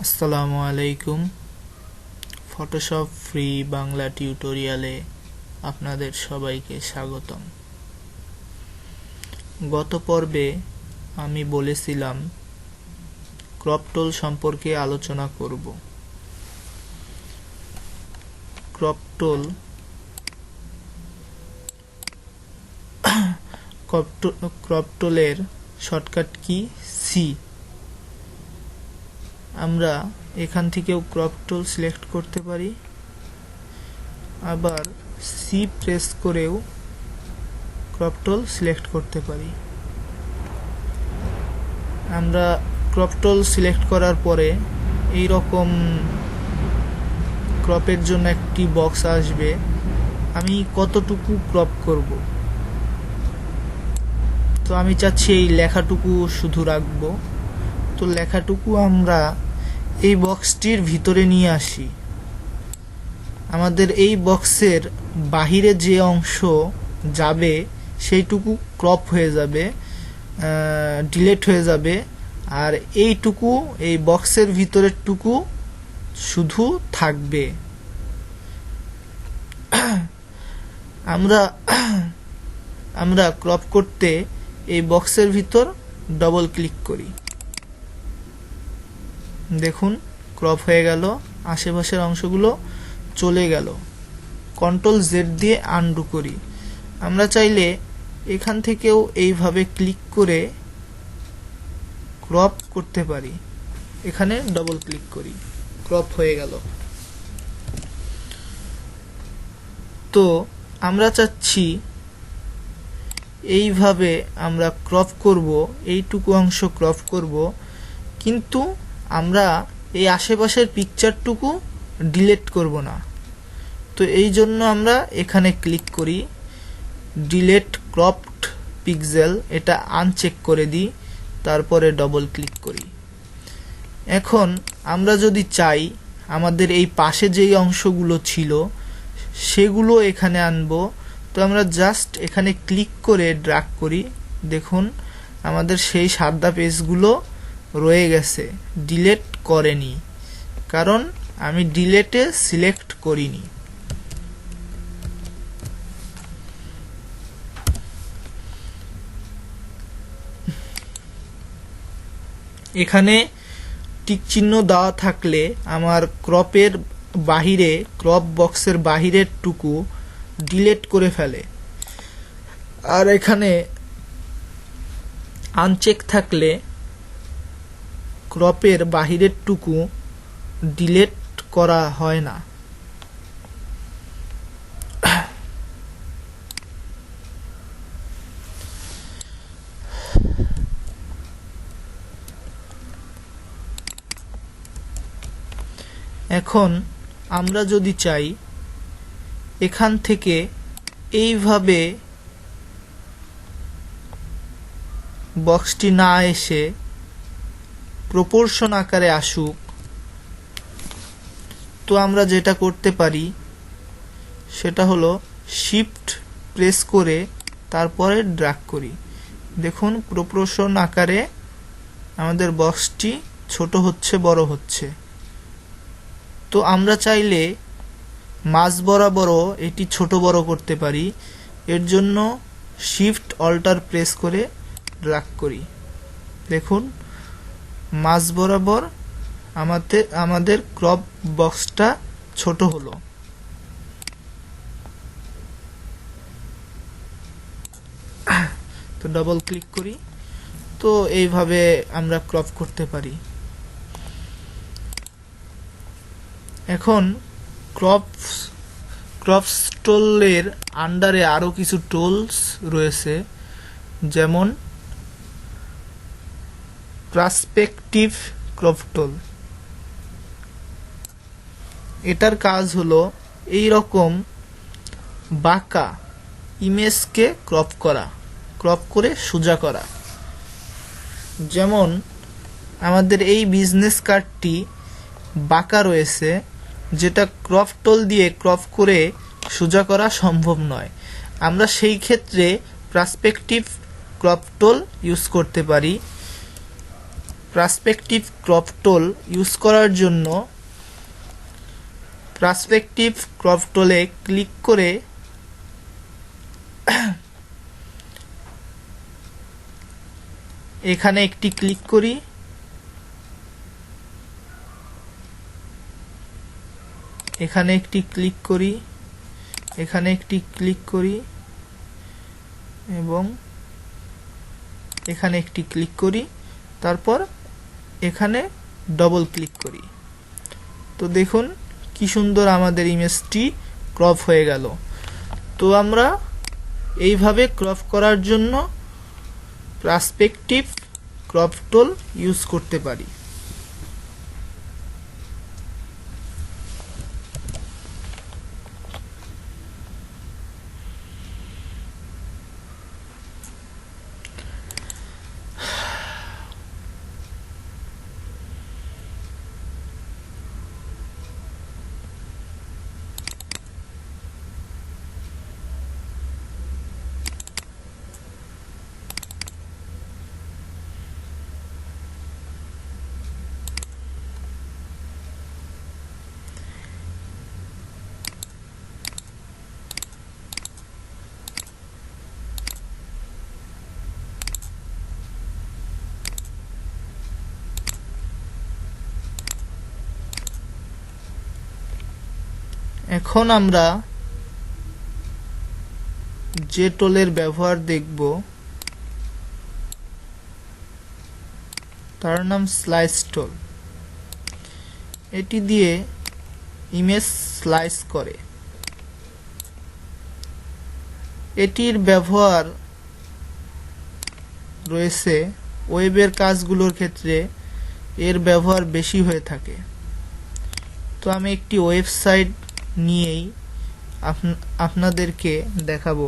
আসসালামু আলাইকুম। Photoshop free Bangla টিউটোরিয়ালে আপনাদের সবাইকে স্বাগতম। গত পর্বে আমি বলেছিলাম ক্রপ টুল সম্পর্কে আলোচনা করব। ক্রপ টুলের শর্টকাট কি সি। আমরা এখান থেকেও ক্রপ টুল সিলেক্ট করতে পারি, আবার সি প্রেস করেও ক্রপ টুল সিলেক্ট করতে পারি। আমরা ক্রপ টুল সিলেক্ট করার পরে এই রকম ক্রপের জন্য একটি বক্স আসবে। আমি কতটুকু ক্রপ করব, তো আমি চাচ্ছি এই লেখাটুকু শুধু রাখবো। তো লেখাটুকু আমরা এই বক্সটির ভিতরে নিয়ে আসি। আমাদের এই বক্সের বাহিরে যে অংশ যাবে সেইটুকু ক্রপ হয়ে যাবে, ডিলিট হয়ে যাবে, আর এইটুকু এই বক্সের ভিতরের টুকু শুধু থাকবে। আমরা ক্রপ করতে এই বক্সের ভিতর ডবল ক্লিক করি। দেখুন ক্রপ হয়ে গেল, আশেপাশের অংশগুলো চলে গেল। কন্ট্রোল জেড দিয়ে আনডু করি। আমরা চাইলে এখান থেকেও এইভাবে ক্লিক করে ক্রপ করতে পারি। এখানে ডবল ক্লিক করি, ক্রপ হয়ে গেল। তো আমরা চাচ্ছি এইভাবে আমরা ক্রপ করব, এইটুকু অংশ ক্রপ করব, কিন্তু আমরা এই আশেপাশের পিকচারটুকু ডিলিট করব না। তো এই জন্য আমরা এখানে ক্লিক করি, ডিলিট ক্রপড পিক্সেল, এটা আনচেক করে দিই, তারপরে ডবল ক্লিক করি। এখন আমরা যদি চাই আমাদের এই পাশে যেই অংশগুলো ছিল সেগুলো এখানে আনবো, তো আমরা জাস্ট এখানে ক্লিক করে ড্র্যাগ করি। দেখুন আমাদের সেই সাদা পেজগুলো রয়ে গেছে, ডিলিট করেনি, কারণ আমি ডিলিটে সিলেক্ট করিনি। এখানে টিক চিহ্ন দেওয়া থাকলে আমার ক্রপের বাহিরে, ক্রপ বক্সের বাহিরের টুকু ডিলিট করে ফেলে, আর এখানে আনচেক থাকলে ক্রপের বাহিরের টুকু ডিলিট করা হয় না। এখন আমরা যদি চাই এখান থেকে এইভাবে বক্সটি না এসে প্রপোর্শন আকারে আসুক, তো আমরা যেটা করতে পারি সেটা হলো শিফট প্রেস করে তারপরে ড্র্যাগ করি। দেখুন প্রপোর্শন আকারে আমাদের বক্সটি ছোট হচ্ছে, বড় হচ্ছে। তো আমরা চাইলে মাঝ বরাবরও এটি ছোট বড় করতে পারি। এর জন্য শিফট অল্টার প্রেস করে ড্র্যাগ করি। দেখুন মাঝ বরাবর আমাদের ক্রপ বক্সটা ছোট হলো। তো ডবল ক্লিক করি। তো এইভাবে আমরা ক্রপ করতে পারি। এখন ক্রপ টুলের আন্ডারে আরো কিছু টুলস রয়েছে, যেমন পার্সপেক্টিভ ক্রপ টুল। এটার কাজ হলো এই রকম বাঁকা ইমেজকে ক্রপ করে সোজা করা। যেমন আমাদের এই বিজনেস কার্ডটি বাঁকা রয়েছে, যেটা ক্রপ টুল দিয়ে ক্রপ করে সোজা করা সম্ভব নয়। আমরা সেই ক্ষেত্রে পার্সপেক্টিভ ক্রপ টুল ইউজ করতে পারি। পার্সপেক্টিভ ক্রপ টুল ইউজ করার জন্য পার্সপেক্টিভ ক্রপ টুলে ক্লিক করে এখানে একটি ক্লিক করি, এখানে একটি ক্লিক করি, এখানে একটি ক্লিক করি এবং এখানে একটি ক্লিক করি, তারপর এখানে ডবল ক্লিক করি। তো দেখুন কি সুন্দর আমাদের ইমেজটি ক্রপ হয়ে গেল। তো আমরা এইভাবে ক্রপ করার জন্য পার্সপেক্টিভ ক্রপ টুল ইউজ করতে পারি। এখন আমরা যে টুলের ব্যবহার দেখব তার নাম স্লাইস টুল। এটি দিয়ে ইমেজ স্লাইস করে। এটির ব্যবহার রয়েছে ওয়েবের কাজগুলোর ক্ষেত্রে, এর ব্যবহার বেশি হয়ে থাকে। তো আমি একটি ওয়েবসাইট নিয়েই আপনাদেরকে দেখাবো।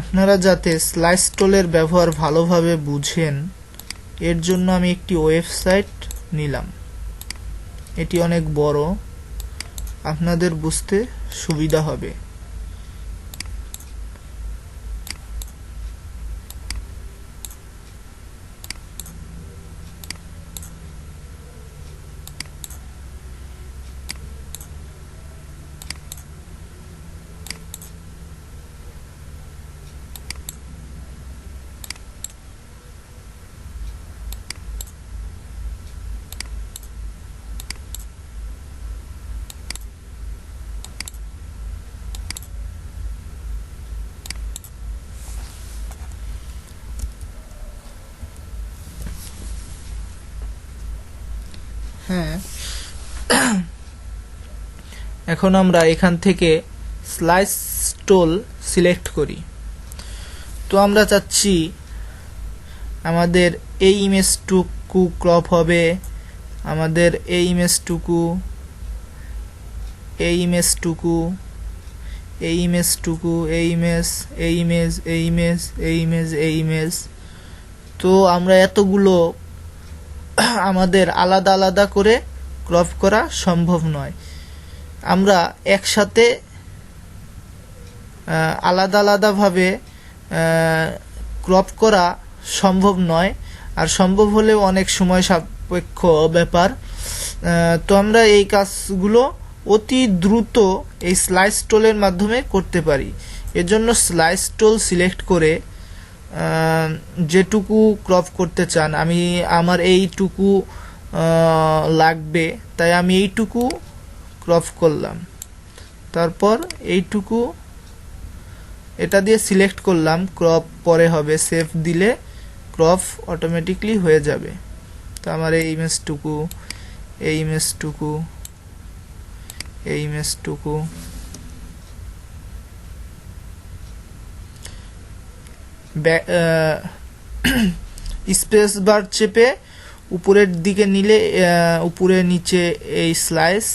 আপনারা যাতে স্লাইস টুলের ব্যবহার ভালোভাবে বুঝেন এর জন্য আমি একটি ওয়েবসাইট নিলাম। এটি অনেক বড়, আপনাদের বুঝতে সুবিধা হবে। হ্যাঁ, এখন আমরা এখান থেকে স্লাইস টুল সিলেক্ট করি। তো আমরা চাচ্ছি আমাদের এই ইমেজটুকু ক্রপ হবে, আমাদের এই ইমেজটুকু, এই ইমেজটুকু, এই ইমেজটুকু, এই ইমেজ, এই ইমেজ, এই ইমেজ, এই ইমেজ, এই ইমেজ। তো আমরা এতগুলো আমাদের আলাদা আলাদা করে ক্রপ করা সম্ভব নয়। আমরা একসাথে আলাদা আলাদাভাবে ক্রপ করা সম্ভব নয়, আর সম্ভব হলেও অনেক সময় সাপেক্ষ ব্যাপার। তো আমরা এই কাজগুলো অতি দ্রুত এই স্লাইস টুলের মাধ্যমে করতে পারি। এজন্য স্লাইস টুল সিলেক্ট করে যেটুকু ক্রপ করতে চান, আমি আমার এইটুকু লাগবে তাই আমি এইটুকু ক্রপ করলাম, তারপর এইটুকু এটা দিয়ে সিলেক্ট করলাম, ক্রপ পরে হবে, সেভ দিলে ক্রপ অটোমেটিকলি হয়ে যাবে। তো আমার এই ইমেজটুকু, এই ইমেজটুকু, এই ইমেজটুকু, স্পেস বার চেপে উপরের দিকে নিলে উপরে নিচে এই স্লাইস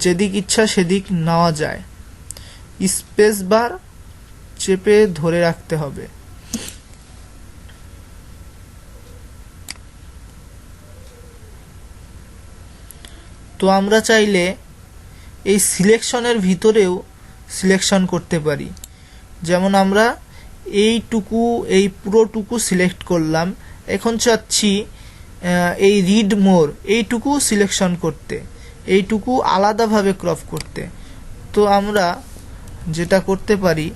যেদিক ইচ্ছা সেদিক নেওয়া যায়। স্পেস বার চেপে ধরে রাখতে হবে। তো আমরা চাইলে এই সিলেকশনের ভিতরেও সিলেকশন করতে পারি। যেমন আমরা এই পুরোটুকু সিলেক্ট করলাম, এখন চাচ্ছি এই রিড মোর এইটুকু সিলেকশন করতে, এইটুকু আলাদাভাবে ক্রপ করতে। তো আমরা যেটা করতে পারি,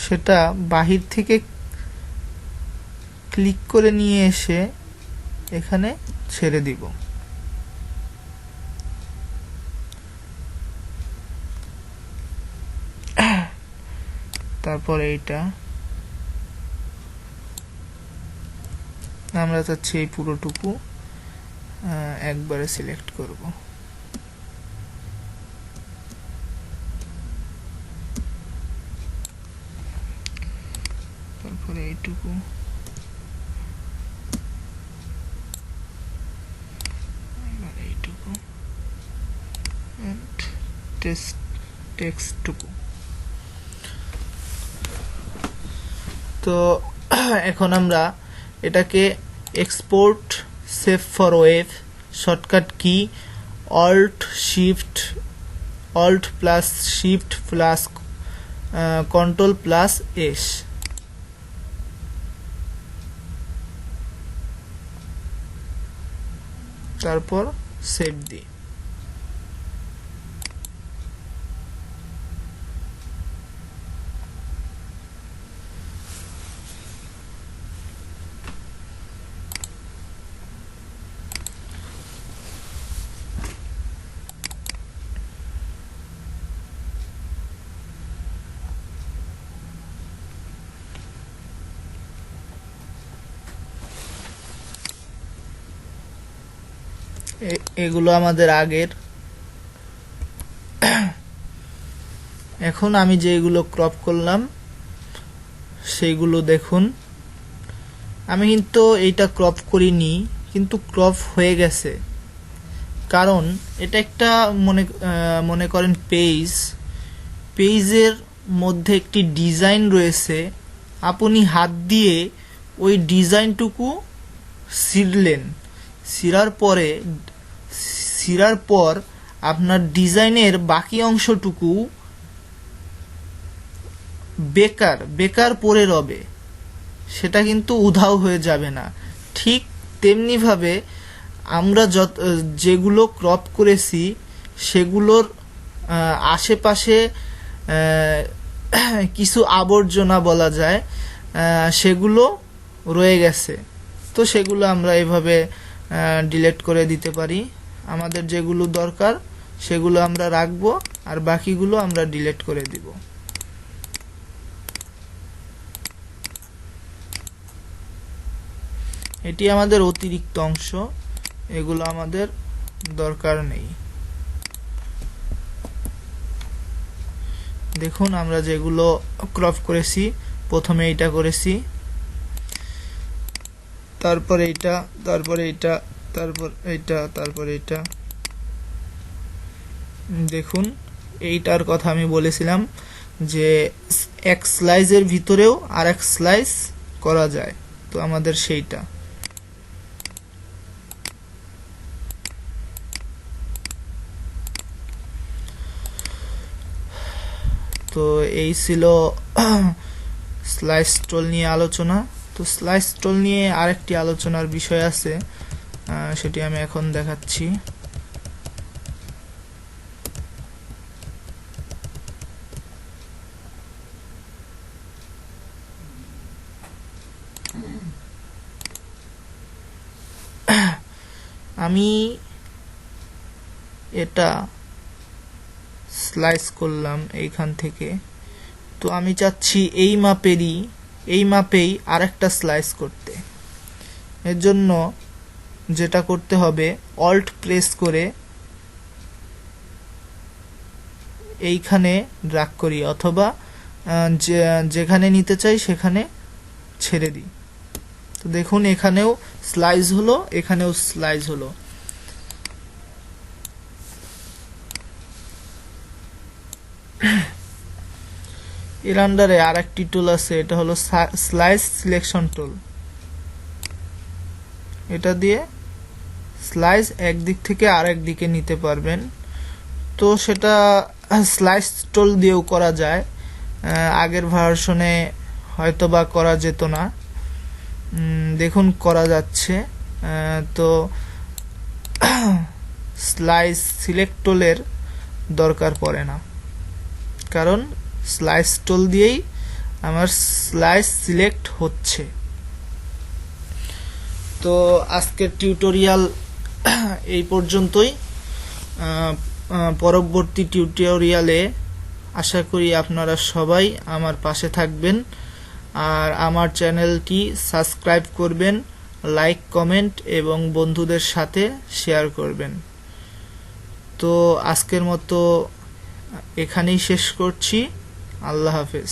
সেটা বাহির থেকে ক্লিক করে নিয়ে এসে এখানে ছেড়ে দিব। তারপর এইটা আমরা চাচ্ছি এই পুরোটুকু একবারে সিলেক্ট করব। তারপরে এইটুকু এইটুকু টেক্সটটুকু। তো এখন আমরা এটাকে export save for web, shortcut কি Alt plus Shift plus Control plus S. তারপর সেভ দিই। এগুলো আমাদের আগের। এখন আমি যেগুলো ক্রপ করলাম সেইগুলো দেখুন। আমি কিন্তু এইটা ক্রপ করিনি, কিন্তু ক্রপ হয়ে গেছে, কারণ এটা একটা মনে করেন পেজের মধ্যে একটি ডিজাইন রয়েছে। আপনি হাত দিয়ে ওই ডিজাইনটুকু ছিঁড়লেন, ছিঁড়ার পর আপনার ডিজাইনের বাকি অংশটুকু বেকার পড়ে রবে, সেটা কিন্তু উধাও হয়ে যাবে না। ঠিক তেমনিভাবে আমরা যেগুলো ক্রপ করেছি সেগুলোর আশেপাশে কিছু আবর্জনা বলা যায়, সেগুলো রয়ে গেছে। তো সেগুলো আমরা এভাবে ডিলিট করে দিতে পারি। আমাদের যেগুলো দরকার সেগুলো আমরা রাখবো, আর বাকিগুলো আমরা ডিলিট করে দিব। এটি আমাদের অতিরিক্ত অংশ, এগুলো আমাদের দরকার নেই। দেখুন আমরা যেগুলো ক্রপ করেছি, প্রথমে এইটা করেছি, তারপরে এইটা, তারপরে এইটা, তারপর এইটা, তারপরে এইটা। দেখুন এইটার কথা আমি বলেছিলাম যে এক স্লাইসের ভিতরেও আর এক স্লাইস করা যায়, তো আমাদের সেইটা। তো এই ছিল স্লাইস টোল নিয়ে আলোচনা। তো স্লাইস টোল নিয়ে আরেকটি আলোচনার বিষয় আছে, সেটি আমি এখন দেখাচ্ছি। আমি এটা স্লাইস করলাম এইখান থেকে। তো আমি চাচ্ছি এই মাপেই আরেকটা স্লাইস করতে। এর জন্য যেটা করতে হবে, অল্ট প্রেস করে এইখানে ড্র্যাগ করি, অথবা যেখানে নিতে চাই সেখানে ছেড়ে দিই। তো দেখুন এখানেও স্লাইস হলো, এখানেও স্লাইস হলো। এর আন্ডারে আর একটি টুল আছে, এটা হলো স্লাইস সিলেকশন টুল। এটা দিয়ে স্লাইস একদিক থেকে আরেক দিকে নিতে পারবেন। তো সেটা স্লাইস টুল দিয়েও করা যায়, আগের ভার্সনে হয়তো বা করা যেত না, দেখুন করা যাচ্ছে। তো স্লাইস সিলেক্ট টুলের দরকার পড়ে না, কারণ স্লাইস টুল দিয়েই আমার স্লাইস সিলেক্ট হচ্ছে। তো আজকের টিউটোরিয়াল এই পর্যন্তই। পরবর্তী টিউটোরিয়ালে আশা করি আপনারা সবাই আমার পাশে থাকবেন, আর আমার চ্যানেলটি সাবস্ক্রাইব করবেন, লাইক, কমেন্ট এবং বন্ধুদের সাথে শেয়ার করবেন। তো আজকের মতো এখানেই শেষ করছি। আল্লাহ হাফেজ।